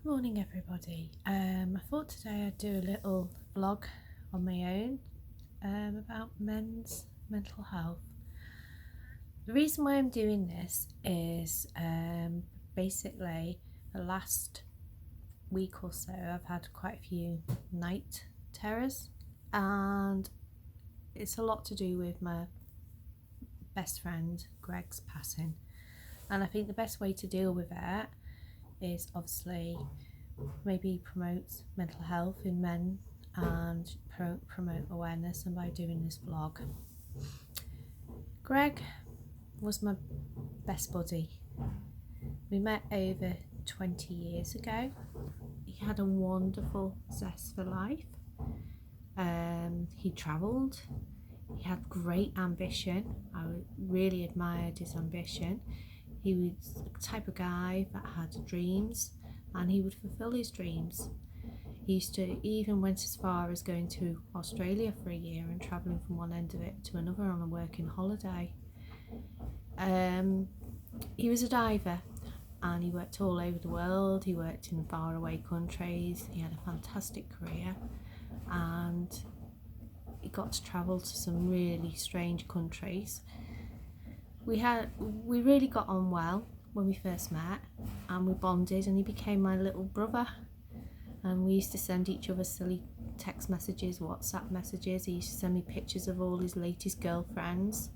Morning everybody. I thought today I'd do a little vlog on my own about men's mental health. The reason why I'm doing this is basically the last week or so I've had quite a few night terrors, and it's a lot to do with my best friend Greg's passing. And I think the best way to deal with it is obviously maybe promote mental health in men and promote awareness, and by doing this vlog. Greg was my best buddy. We met over 20 years ago. He had a wonderful zest for life. He travelled. He had great ambition. I really admired his ambition. He was the type of guy that had dreams, and he would fulfill his dreams. He used to even went as far as going to Australia for a year and travelling from one end of it to another on a working holiday. He was a diver, and he worked all over the world. He worked in faraway countries. He had a fantastic career, and he got to travel to some really strange countries. We really got on well when we first met, and we bonded, and he became my little brother. And we used to send each other silly text messages, WhatsApp messages. He used to send me pictures of all his latest girlfriends,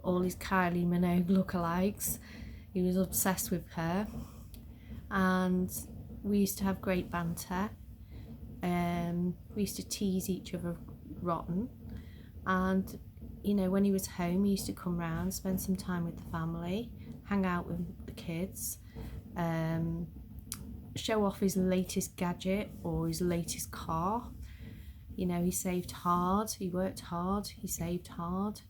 all his Kylie Minogue lookalikes. He was obsessed with her, and we used to have great banter. We used to tease each other rotten, and you know, when he was home, he used to come round, spend some time with the family, hang out with the kids, show off his latest gadget or his latest car. You know, he saved hard, he worked hard, he saved hard.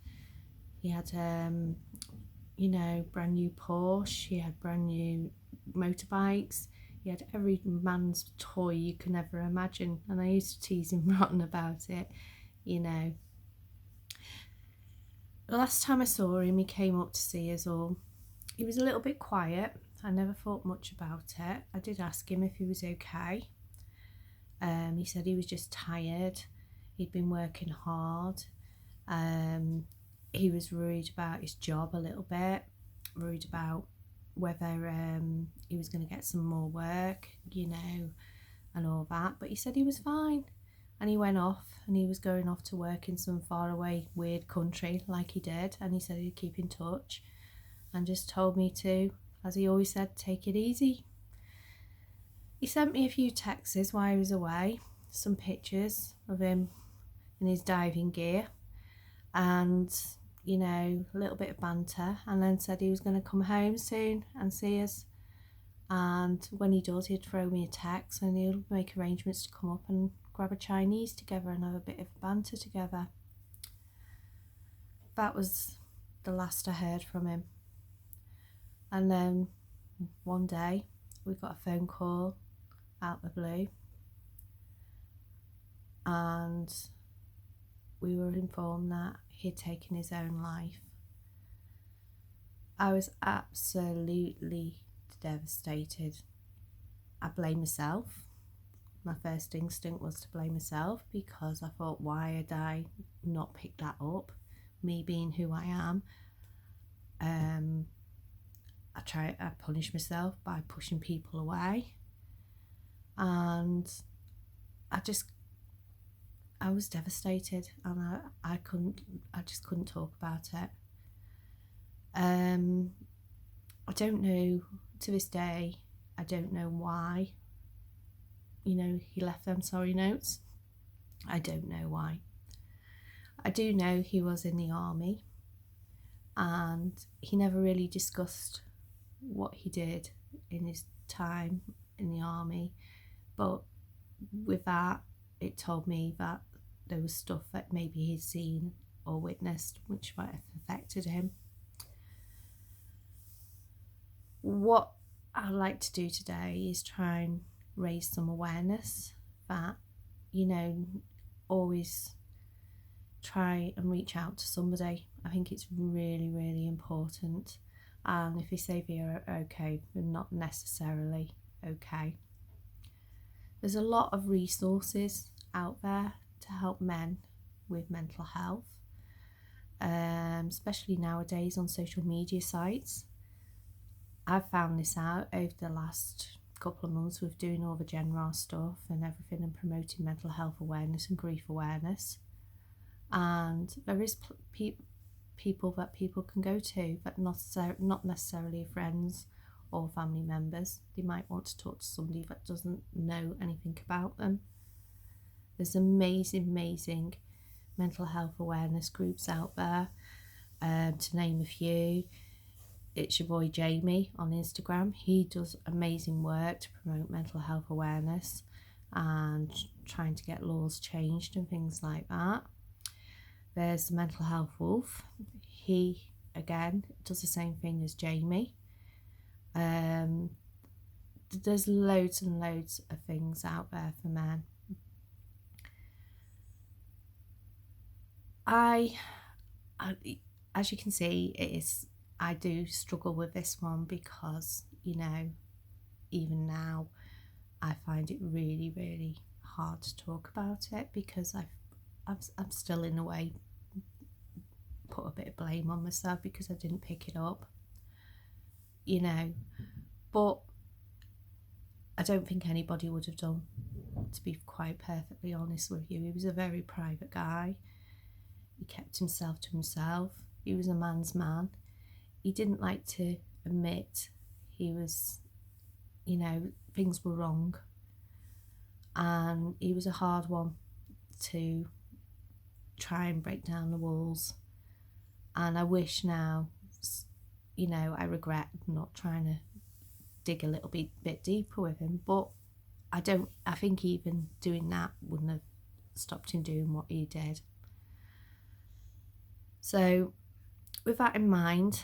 He had, you know, brand new Porsche, he had brand new motorbikes, he had every man's toy you can ever imagine, and I used to tease him rotten about it, you know. The last time I saw him, he came up to see us all. He was a little bit quiet. I never thought much about it. I did ask him if he was okay. He said he was just tired. He'd been working hard. He was worried about his job a little bit, worried about whether he was going to get some more work, you know, and all that. But he said he was fine. And he went off, and he was going off to work in some faraway weird country like he did, and he said he'd keep in touch, and just told me to, as he always said, take it easy. He sent me a few texts while he was away, some pictures of him in his diving gear, and you know, a little bit of banter, and then said he was going to come home soon and see us. And when he does, he'd throw me a text, and he'll make arrangements to come up and grab a Chinese together and have a bit of banter together. That was the last I heard from him. And then one day we got a phone call out the blue, and we were informed that he'd taken his own life. I was absolutely devastated. I blame myself. My first instinct was to blame myself, because I thought, why had I not picked that up? Me being who I am, I punished myself by pushing people away, and I was devastated, and I just couldn't talk about it. I don't know, to this day, I don't know why, you know, he left them sorry notes. I don't know why. I do know he was in the army, and he never really discussed what he did in his time in the army, but with that, it told me that there was stuff that maybe he'd seen or witnessed which might have affected him. What I'd like to do today is try and raise some awareness that, you know, always try and reach out to somebody. I think it's really, really important. And if they say they're okay, they're not necessarily okay. There's a lot of resources out there to help men with mental health, especially nowadays on social media sites. I've found this out over the last couple of months with doing all the Genrar stuff and everything and promoting mental health awareness and grief awareness. And there is people that people can go to, but not necessarily friends or family members. They might want to talk to somebody that doesn't know anything about them. There's amazing mental health awareness groups out there. To name a few, it's your boy Jamie on Instagram. He does amazing work to promote mental health awareness and trying to get laws changed and things like that. There's the Mental Health Wolf. He, again, does the same thing as Jamie. There's loads and loads of things out there for men. As you can see, I do struggle with this one because, even now I find it really hard to talk about it because I'm still in a way put a bit of blame on myself because I didn't pick it up, but I don't think anybody would have done, to be quite perfectly honest with you. He was a very private guy. He kept himself to himself. He was a man's man. He didn't like to admit he was, things were wrong. And he was a hard one to try and break down the walls. And I wish now, I regret not trying to dig a little bit deeper with him. But I think even doing that wouldn't have stopped him doing what he did. So with that in mind,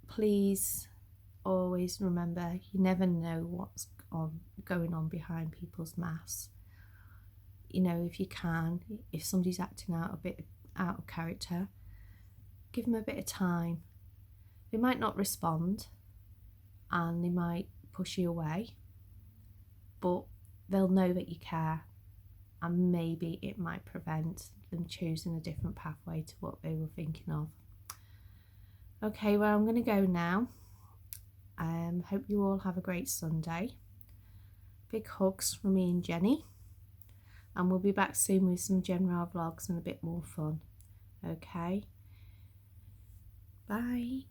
please always remember, you never know what's going on behind people's masks. If you can, if somebody's acting out a bit out of character, give them a bit of time. They might not respond and they might push you away, but they'll know that you care, and maybe it might prevent them choosing a different pathway to what they were thinking of. Okay, well, I'm going to go now. Hope you all have a great Sunday. Big hugs from me and Jenny. And we'll be back soon with some Genrar vlogs and a bit more fun. Okay? Bye.